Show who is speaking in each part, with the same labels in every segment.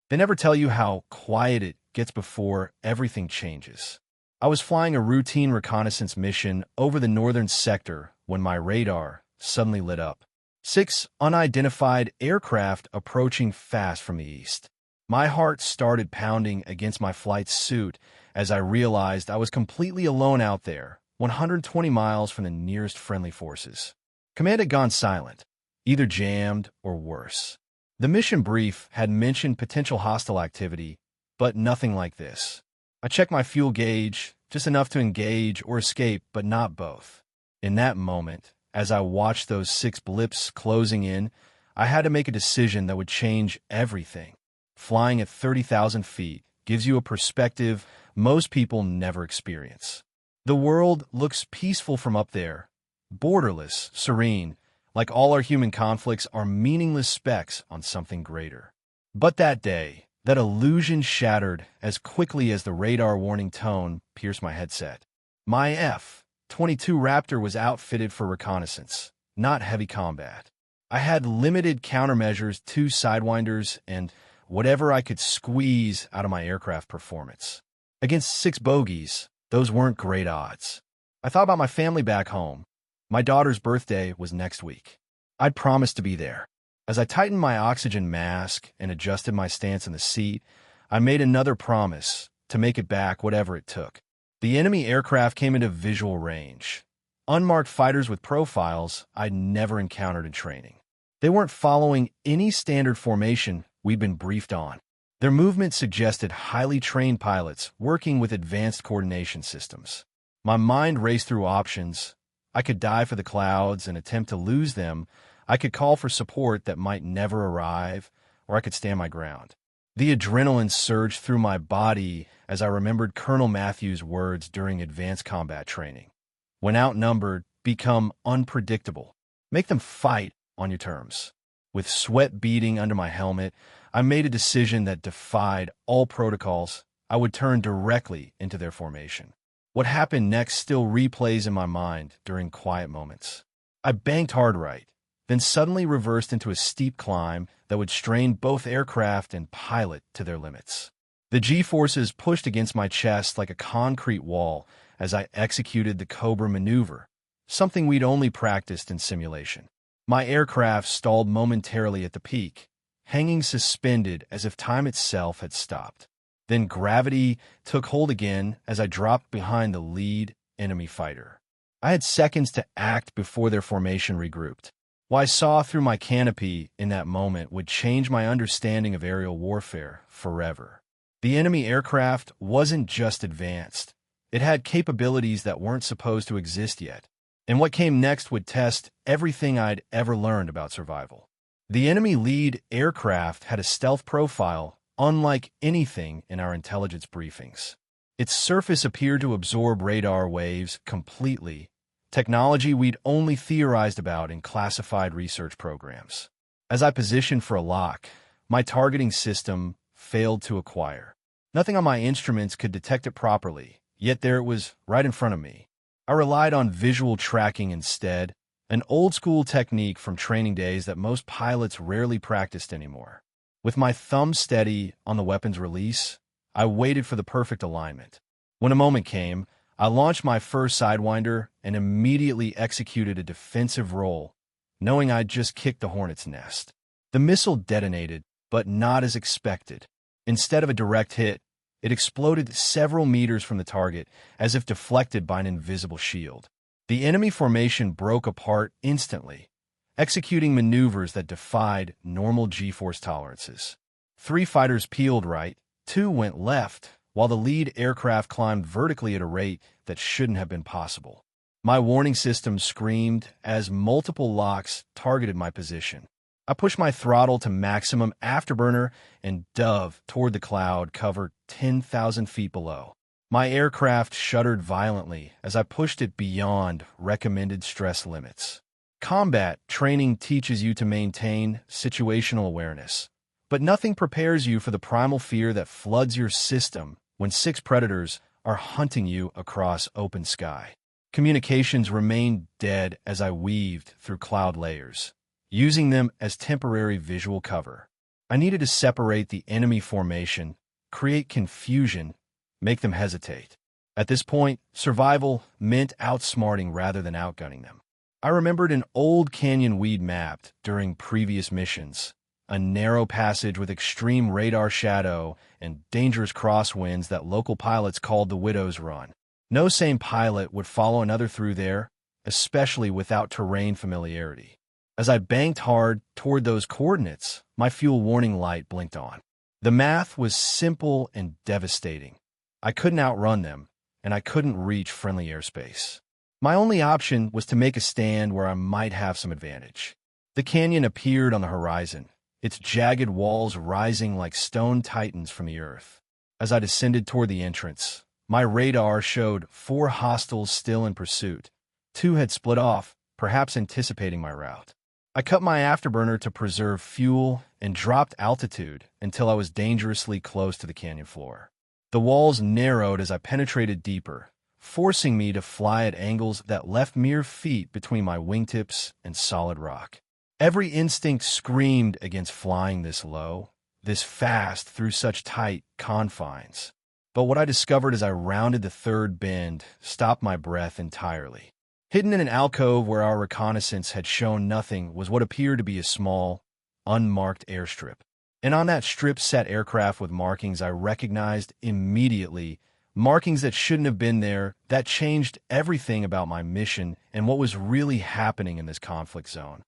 Speaker 1: They never tell you how quiet it gets before everything changes. I was flying a routine reconnaissance mission over the northern sector when my radar suddenly lit up. 6 unidentified aircraft approaching fast from the east. My heart started pounding against my flight suit as I realized I was completely alone out there, 120 miles from the nearest friendly forces. Command had gone silent, either jammed or worse. The mission brief had mentioned potential hostile activity, but nothing like this. I checked my fuel gauge, just enough to engage or escape, but not both. In that moment, as I watched those 6 blips closing in, I had to make a decision that would change everything. Flying at 30,000 feet gives you a perspective most people never experience. The world looks peaceful from up there, borderless, serene, like all our human conflicts are meaningless specks on something greater. But that day, that illusion shattered as quickly as the radar warning tone pierced my headset. My F-22 Raptor was outfitted for reconnaissance, not heavy combat. I had limited countermeasures, 2 sidewinders, and whatever I could squeeze out of my aircraft performance. Against 6 bogeys, those weren't great odds. I thought about my family back home. My daughter's birthday was next week. I'd promised to be there. As I tightened my oxygen mask and adjusted my stance in the seat, I made another promise to make it back whatever it took. The enemy aircraft came into visual range. Unmarked fighters with profiles I'd never encountered in training. They weren't following any standard formation we'd been briefed on. Their movement suggested highly trained pilots working with advanced coordination systems. My mind raced through options. I could dive for the clouds and attempt to lose them. I could call for support that might never arrive, or I could stand my ground. The adrenaline surged through my body as I remembered Colonel Matthews' words during advanced combat training. When outnumbered, become unpredictable. Make them fight on your terms. With sweat beading under my helmet, I made a decision that defied all protocols. I would turn directly into their formation. What happened next still replays in my mind during quiet moments. I banked hard right, then suddenly reversed into a steep climb that would strain both aircraft and pilot to their limits. The G-forces pushed against my chest like a concrete wall as I executed the Cobra maneuver, something we'd only practiced in simulation. My aircraft stalled momentarily at the peak, hanging suspended as if time itself had stopped. Then gravity took hold again as I dropped behind the lead enemy fighter. I had seconds to act before their formation regrouped. What I saw through my canopy in that moment would change my understanding of aerial warfare forever. The enemy aircraft wasn't just advanced. It had capabilities that weren't supposed to exist yet. And what came next would test everything I'd ever learned about survival. The enemy lead aircraft had a stealth profile unlike anything in our intelligence briefings. Its surface appeared to absorb radar waves completely, technology we'd only theorized about in classified research programs. As I positioned for a lock, my targeting system failed to acquire. Nothing on my instruments could detect it properly, yet there it was right in front of me. I relied on visual tracking instead, an old-school technique from training days that most pilots rarely practiced anymore. With my thumb steady on the weapon's release, I waited for the perfect alignment. When a moment came, I launched my first Sidewinder and immediately executed a defensive roll, knowing I'd just kicked the hornet's nest. The missile detonated, but not as expected. Instead of a direct hit, it exploded several meters from the target, as if deflected by an invisible shield. The enemy formation broke apart instantly, executing maneuvers that defied normal G-force tolerances. 3 fighters peeled right, 2 went left, while the lead aircraft climbed vertically at a rate that shouldn't have been possible. My warning system screamed as multiple locks targeted my position. I pushed my throttle to maximum afterburner and dove toward the cloud cover 10,000 feet below. My aircraft shuddered violently as I pushed it beyond recommended stress limits. Combat training teaches you to maintain situational awareness, but nothing prepares you for the primal fear that floods your system when 6 predators are hunting you across open sky. Communications remained dead as I weaved through cloud layers, using them as temporary visual cover. I needed to separate the enemy formation, create confusion, make them hesitate. At this point, survival meant outsmarting rather than outgunning them. I remembered an old canyon we'd mapped during previous missions, a narrow passage with extreme radar shadow and dangerous crosswinds that local pilots called the Widow's Run. No sane pilot would follow another through there, especially without terrain familiarity. As I banked hard toward those coordinates, my fuel warning light blinked on. The math was simple and devastating. I couldn't outrun them, and I couldn't reach friendly airspace. My only option was to make a stand where I might have some advantage. The canyon appeared on the horizon, its jagged walls rising like stone titans from the earth. As I descended toward the entrance, my radar showed 4 hostiles still in pursuit. 2 had split off, perhaps anticipating my route. I cut my afterburner to preserve fuel and dropped altitude until I was dangerously close to the canyon floor. The walls narrowed as I penetrated deeper, forcing me to fly at angles that left mere feet between my wingtips and solid rock. Every instinct screamed against flying this low, this fast through such tight confines. But what I discovered as I rounded the third bend stopped my breath entirely. Hidden in an alcove where our reconnaissance had shown nothing was what appeared to be a small, unmarked airstrip. And on that strip sat aircraft with markings I recognized immediately, markings that shouldn't have been there, that changed everything about my mission and what was really happening in this conflict zone.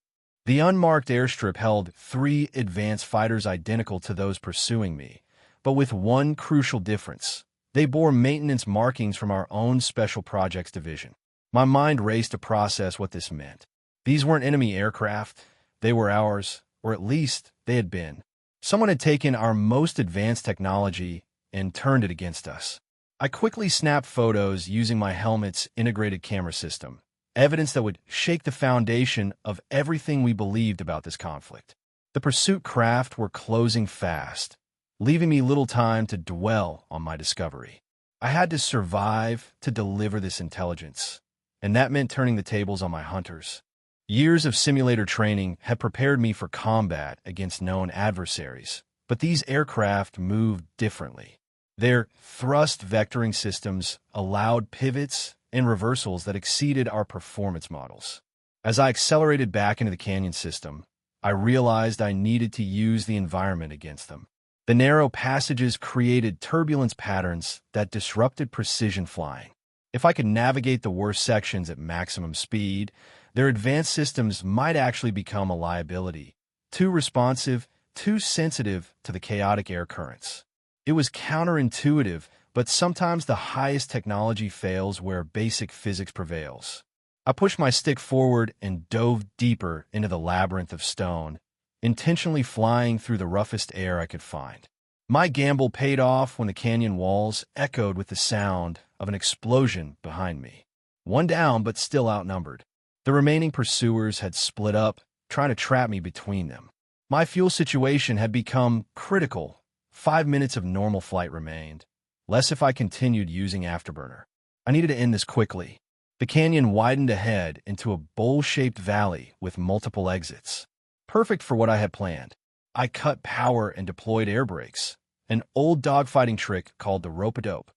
Speaker 1: The unmarked airstrip held 3 advanced fighters identical to those pursuing me, but with one crucial difference. They bore maintenance markings from our own Special Projects Division. My mind raced to process what this meant. These weren't enemy aircraft. They were ours, or at least they had been. Someone had taken our most advanced technology and turned it against us. I quickly snapped photos using my helmet's integrated camera system, evidence that would shake the foundation of everything we believed about this conflict. The pursuit craft were closing fast, leaving me little time to dwell on my discovery. I had to survive to deliver this intelligence, and that meant turning the tables on my hunters. Years of simulator training had prepared me for combat against known adversaries, but these aircraft moved differently. Their thrust vectoring systems allowed pivots and reversals that exceeded our performance models. As I accelerated back into the canyon system, I realized I needed to use the environment against them. The narrow passages created turbulence patterns that disrupted precision flying. If I could navigate the worst sections at maximum speed, their advanced systems might actually become a liability, too responsive, too sensitive to the chaotic air currents. It was counterintuitive, but sometimes the highest technology fails where basic physics prevails. I pushed my stick forward and dove deeper into the labyrinth of stone, intentionally flying through the roughest air I could find. My gamble paid off when the canyon walls echoed with the sound of an explosion behind me. One down, but still outnumbered. The remaining pursuers had split up, trying to trap me between them. My fuel situation had become critical. 5 minutes of normal flight remained, less if I continued using afterburner. I needed to end this quickly. The canyon widened ahead into a bowl-shaped valley with multiple exits. Perfect for what I had planned. I cut power and deployed air brakes, an old dogfighting trick called the rope-a-dope.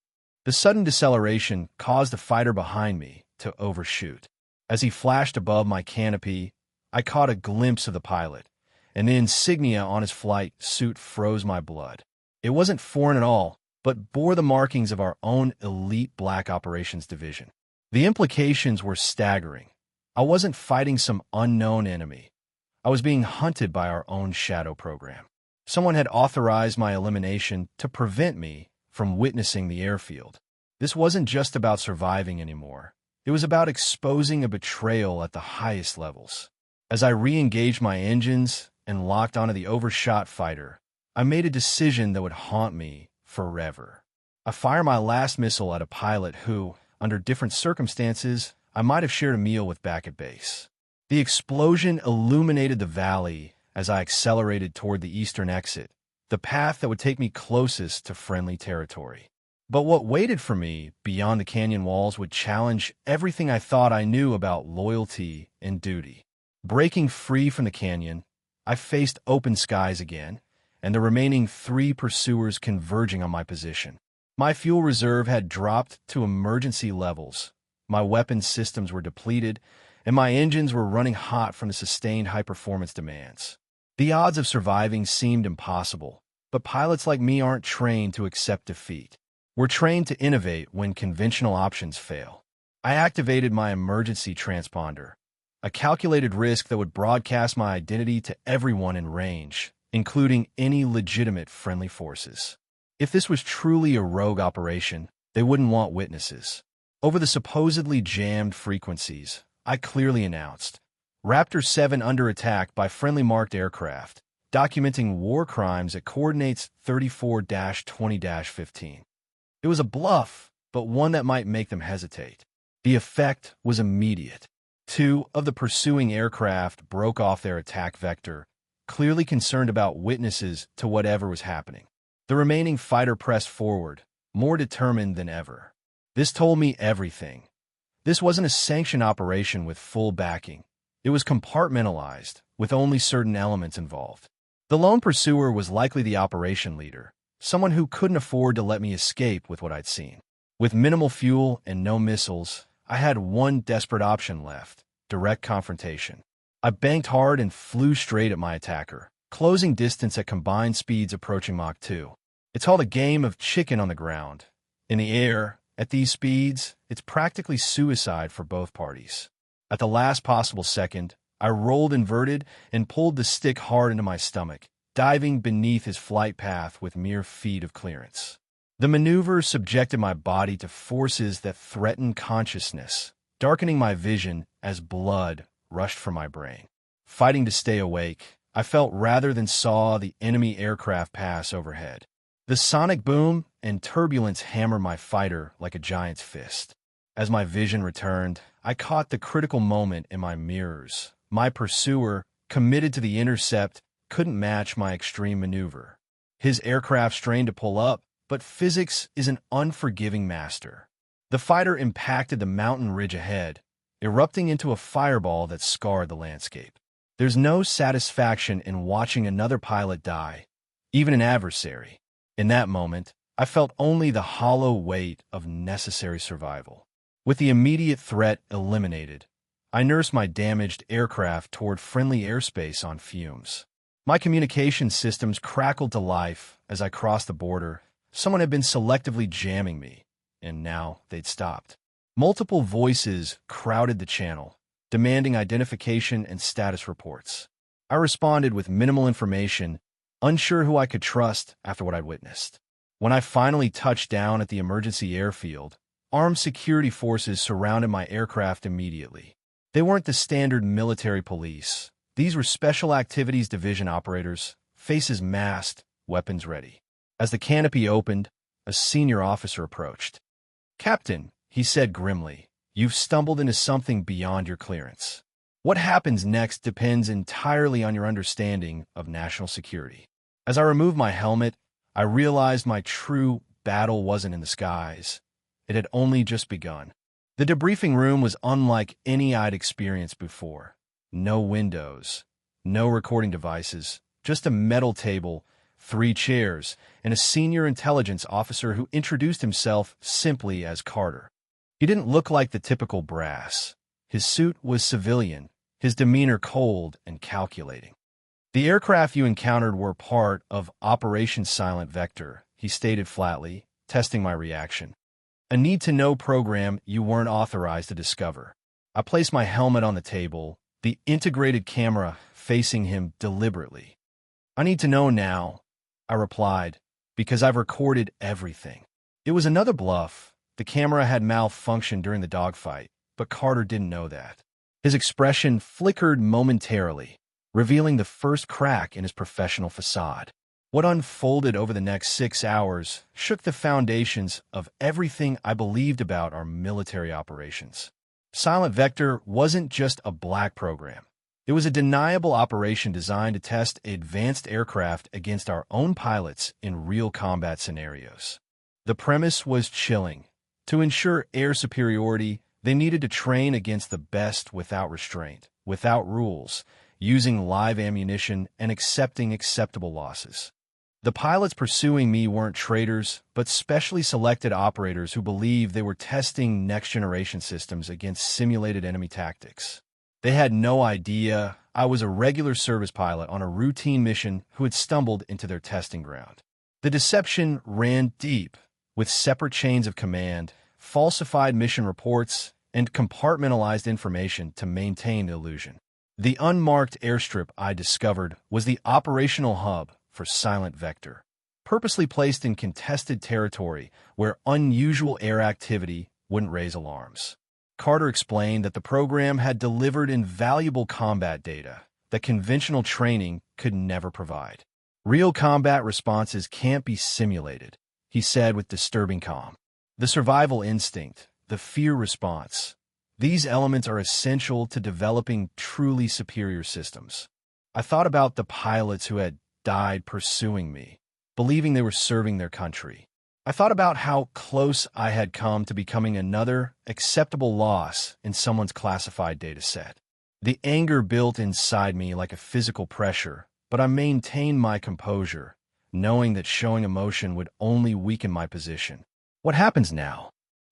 Speaker 1: The sudden deceleration caused the fighter behind me to overshoot. As he flashed above my canopy, I caught a glimpse of the pilot, and the insignia on his flight suit froze my blood. It wasn't foreign at all, but bore the markings of our own elite Black Operations Division. The implications were staggering. I wasn't fighting some unknown enemy. I was being hunted by our own shadow program. Someone had authorized my elimination to prevent me from witnessing the airfield. This wasn't just about surviving anymore. It was about exposing a betrayal at the highest levels. As I re-engaged my engines and locked onto the overshot fighter, I made a decision that would haunt me forever. I fired my last missile at a pilot who, under different circumstances, I might have shared a meal with back at base. The explosion illuminated the valley as I accelerated toward the eastern exit, the path that would take me closest to friendly territory. But what waited for me beyond the canyon walls would challenge everything I thought I knew about loyalty and duty. Breaking free from the canyon, I faced open skies again, and the remaining 3 pursuers converging on my position. My fuel reserve had dropped to emergency levels. My weapons systems were depleted, and my engines were running hot from the sustained high-performance demands. The odds of surviving seemed impossible, but pilots like me aren't trained to accept defeat. We're trained to innovate when conventional options fail. I activated my emergency transponder, a calculated risk that would broadcast my identity to everyone in range, including any legitimate friendly forces. If this was truly a rogue operation, they wouldn't want witnesses. Over the supposedly jammed frequencies, I clearly announced, Raptor 7 under attack by friendly marked aircraft, documenting war crimes at coordinates 34-20-15. It was a bluff, but one that might make them hesitate. The effect was immediate. 2 of the pursuing aircraft broke off their attack vector, clearly concerned about witnesses to whatever was happening. The remaining fighter pressed forward, more determined than ever. This told me everything. This wasn't a sanctioned operation with full backing. It was compartmentalized, with only certain elements involved. The lone pursuer was likely the operation leader, someone who couldn't afford to let me escape with what I'd seen. With minimal fuel and no missiles, I had one desperate option left: direct confrontation. I banked hard and flew straight at my attacker, closing distance at combined speeds approaching Mach 2. It's all a game of chicken on the ground. In the air, at these speeds, it's practically suicide for both parties. At the last possible second, I rolled inverted and pulled the stick hard into my stomach, diving beneath his flight path with mere feet of clearance. The maneuver subjected my body to forces that threatened consciousness, darkening my vision as blood rushed from my brain. Fighting to stay awake, I felt rather than saw the enemy aircraft pass overhead. The sonic boom and turbulence hammered my fighter like a giant's fist. As my vision returned, I caught the critical moment in my mirrors. My pursuer, committed to the intercept, couldn't match my extreme maneuver. His aircraft strained to pull up, but physics is an unforgiving master. The fighter impacted the mountain ridge ahead, erupting into a fireball that scarred the landscape. There's no satisfaction in watching another pilot die, even an adversary. In that moment, I felt only the hollow weight of necessary survival. With the immediate threat eliminated, I nursed my damaged aircraft toward friendly airspace on fumes. My communication systems crackled to life as I crossed the border. Someone had been selectively jamming me, and now they'd stopped. Multiple voices crowded the channel, demanding identification and status reports. I responded with minimal information, unsure who I could trust after what I'd witnessed. When I finally touched down at the emergency airfield, armed security forces surrounded my aircraft immediately. They weren't the standard military police. These were Special Activities Division operators, faces masked, weapons ready. As the canopy opened, a senior officer approached. "Captain," he said grimly, "you've stumbled into something beyond your clearance. What happens next depends entirely on your understanding of national security." As I removed my helmet, I realized my true battle wasn't in the skies. It had only just begun. The debriefing room was unlike any I'd experienced before. No windows, no recording devices, just a metal table, 3 chairs, and a senior intelligence officer who introduced himself simply as Carter. He didn't look like the typical brass. His suit was civilian, his demeanor cold and calculating. "The aircraft you encountered were part of Operation Silent Vector," he stated flatly, testing my reaction. "A need-to-know program you weren't authorized to discover." I placed my helmet on the table, the integrated camera facing him deliberately. "I need to know now," I replied, "because I've recorded everything." It was another bluff. The camera had malfunctioned during the dogfight, but Carter didn't know that. His expression flickered momentarily, revealing the first crack in his professional facade. What unfolded over the next 6 hours shook the foundations of everything I believed about our military operations. Silent Vector wasn't just a black program. It was a deniable operation designed to test advanced aircraft against our own pilots in real combat scenarios. The premise was chilling. To ensure air superiority, they needed to train against the best without restraint, without rules, using live ammunition and accepting acceptable losses. The pilots pursuing me weren't traitors, but specially selected operators who believed they were testing next-generation systems against simulated enemy tactics. They had no idea I was a regular service pilot on a routine mission who had stumbled into their testing ground. The deception ran deep, with separate chains of command, falsified mission reports, and compartmentalized information to maintain the illusion. The unmarked airstrip I discovered was the operational hub for Silent Vector, purposely placed in contested territory where unusual air activity wouldn't raise alarms. Carter explained that the program had delivered invaluable combat data that conventional training could never provide. Real combat responses can't be simulated, he said with disturbing calm. The survival instinct, the fear response, these elements are essential to developing truly superior systems. I thought about the pilots who had died pursuing me, believing they were serving their country. I thought about how close I had come to becoming another acceptable loss in someone's classified data set. The anger built inside me like a physical pressure, but I maintained my composure, knowing that showing emotion would only weaken my position. "What happens now?"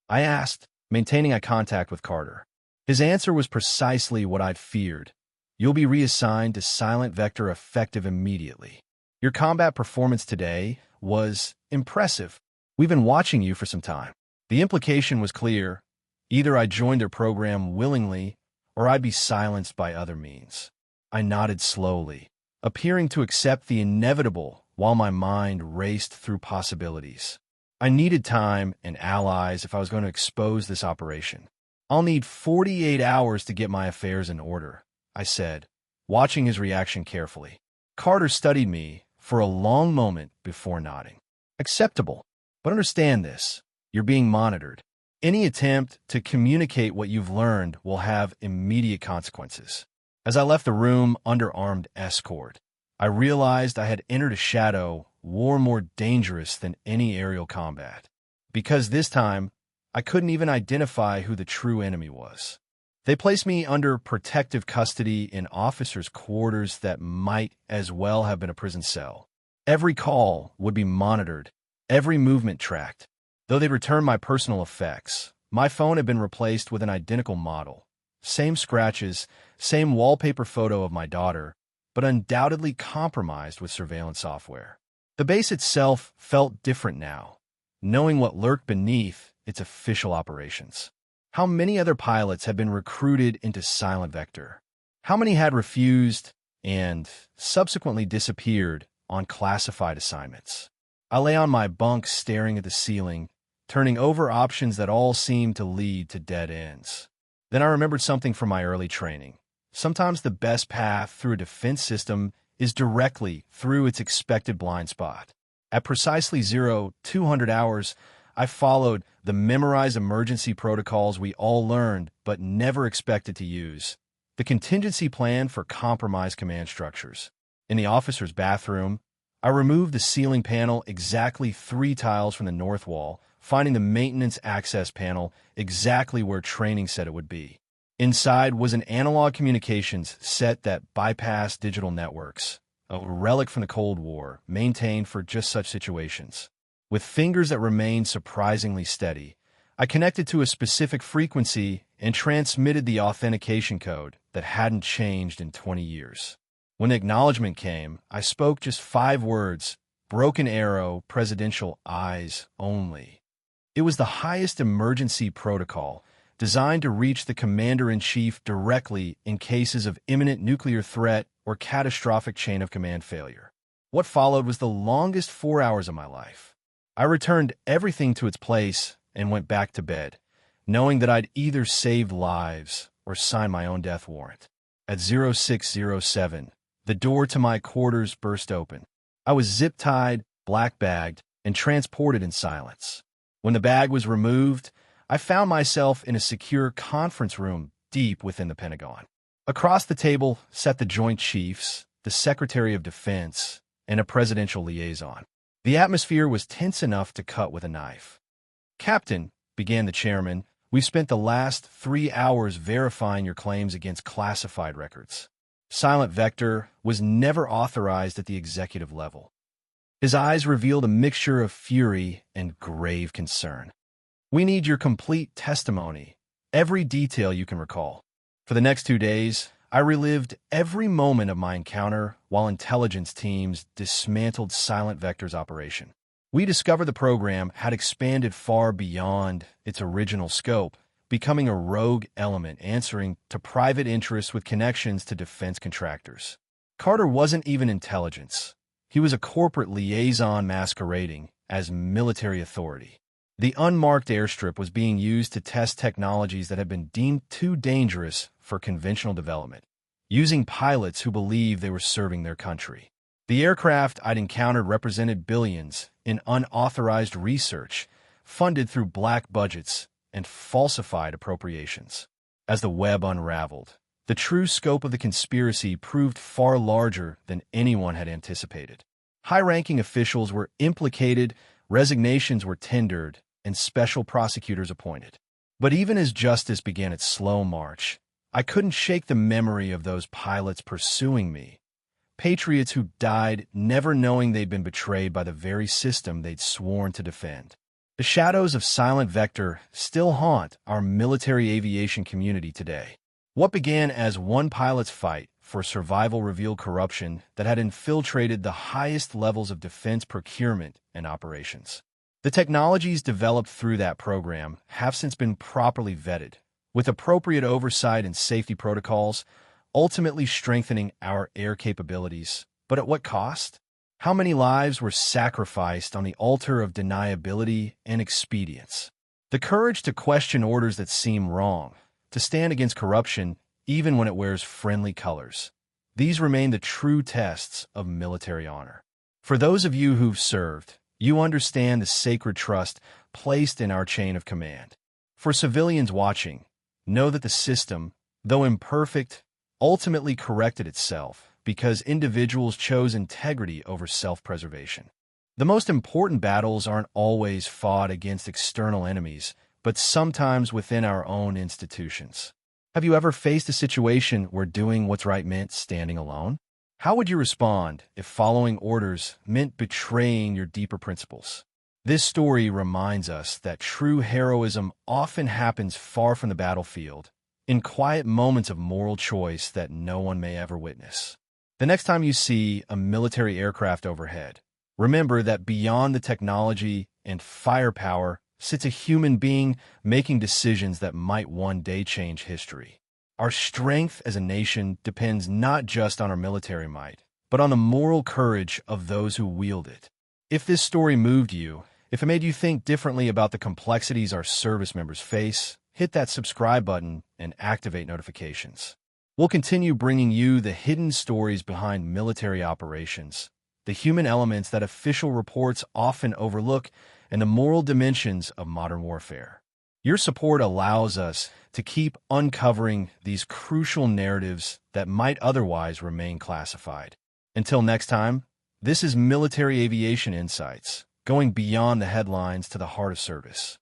Speaker 1: I asked, maintaining eye contact with Carter. His answer was precisely what I'd feared. "You'll be reassigned to Silent Vector effective immediately. Your combat performance today was impressive. We've been watching you for some time." The implication was clear. Either I joined their program willingly, or I'd be silenced by other means. I nodded slowly, appearing to accept the inevitable while my mind raced through possibilities. I needed time and allies if I was going to expose this operation. "I'll need 48 hours to get my affairs in order," I said, watching his reaction carefully. Carter studied me for a long moment before nodding. "Acceptable. But understand this, you're being monitored. Any attempt to communicate what you've learned will have immediate consequences." As I left the room under armed escort, I realized I had entered a shadow war more dangerous than any aerial combat. Because this time, I couldn't even identify who the true enemy was. They placed me under protective custody in officers' quarters that might as well have been a prison cell. Every call would be monitored, every movement tracked. Though they'd returned my personal effects, my phone had been replaced with an identical model. Same scratches, same wallpaper photo of my daughter, but undoubtedly compromised with surveillance software. The base itself felt different now, knowing what lurked beneath its official operations. How many other pilots had been recruited into Silent Vector? How many had refused and subsequently disappeared on classified assignments? I lay on my bunk staring at the ceiling, turning over options that all seemed to lead to dead ends. Then I remembered something from my early training. Sometimes the best path through a defense system is directly through its expected blind spot. At precisely 0200 hours, I followed the memorized emergency protocols we all learned but never expected to use. The contingency plan for compromised command structures. In the officer's bathroom, I removed the ceiling panel exactly 3 tiles from the north wall, finding the maintenance access panel exactly where training said it would be. Inside was an analog communications set that bypassed digital networks, a relic from the Cold War, maintained for just such situations. With fingers that remained surprisingly steady, I connected to a specific frequency and transmitted the authentication code that hadn't changed in 20 years. When the acknowledgement came, I spoke just 5 words, broken arrow, presidential eyes only. It was the highest emergency protocol, designed to reach the commander-in-chief directly in cases of imminent nuclear threat or catastrophic chain of command failure. What followed was the longest 4 hours of my life. I returned everything to its place and went back to bed, knowing that I'd either saved lives or signed my own death warrant. At 0607, the door to my quarters burst open. I was zip-tied, black-bagged, and transported in silence. When the bag was removed, I found myself in a secure conference room deep within the Pentagon. Across the table sat the Joint Chiefs, the Secretary of Defense, and a presidential liaison. The atmosphere was tense enough to cut with a knife. "Captain," began the chairman, "we've spent the last 3 hours verifying your claims against classified records. Silent Vector was never authorized at the executive level. His eyes revealed a mixture of fury and grave concern. "We need your complete testimony, every detail you can recall." For the next 2 days, I relived every moment of my encounter while intelligence teams dismantled Silent Vector's operation. We discovered the program had expanded far beyond its original scope, becoming a rogue element answering to private interests with connections to defense contractors. Carter wasn't even intelligence. He was a corporate liaison masquerading as military authority. The unmarked airstrip was being used to test technologies that had been deemed too dangerous for conventional development, using pilots who believed they were serving their country. The aircraft I'd encountered represented billions in unauthorized research, funded through black budgets and falsified appropriations. As the web unraveled, the true scope of the conspiracy proved far larger than anyone had anticipated. High-ranking officials were implicated, resignations were tendered, and special prosecutors appointed. But even as justice began its slow march, I couldn't shake the memory of those pilots pursuing me, patriots who died never knowing they'd been betrayed by the very system they'd sworn to defend. The shadows of Silent Vector still haunt our military aviation community today. What began as one pilot's fight for survival revealed corruption that had infiltrated the highest levels of defense procurement and operations. The technologies developed through that program have since been properly vetted, with appropriate oversight and safety protocols, ultimately strengthening our air capabilities. But at what cost? How many lives were sacrificed on the altar of deniability and expedience? The courage to question orders that seem wrong, to stand against corruption even when it wears friendly colors. These remain the true tests of military honor. For those of you who've served, you understand the sacred trust placed in our chain of command. For civilians watching, know that the system, though imperfect, ultimately corrected itself because individuals chose integrity over self-preservation. The most important battles aren't always fought against external enemies, but sometimes within our own institutions. Have you ever faced a situation where doing what's right meant standing alone? How would you respond if following orders meant betraying your deeper principles? This story reminds us that true heroism often happens far from the battlefield, in quiet moments of moral choice that no one may ever witness. The next time you see a military aircraft overhead, remember that beyond the technology and firepower sits a human being making decisions that might one day change history. Our strength as a nation depends not just on our military might, but on the moral courage of those who wield it. If this story moved you, if it made you think differently about the complexities our service members face, hit that subscribe button and activate notifications. We'll continue bringing you the hidden stories behind military operations, the human elements that official reports often overlook, and the moral dimensions of modern warfare. Your support allows us to keep uncovering these crucial narratives that might otherwise remain classified. Until next time, this is Military Aviation Insights, going beyond the headlines to the heart of service.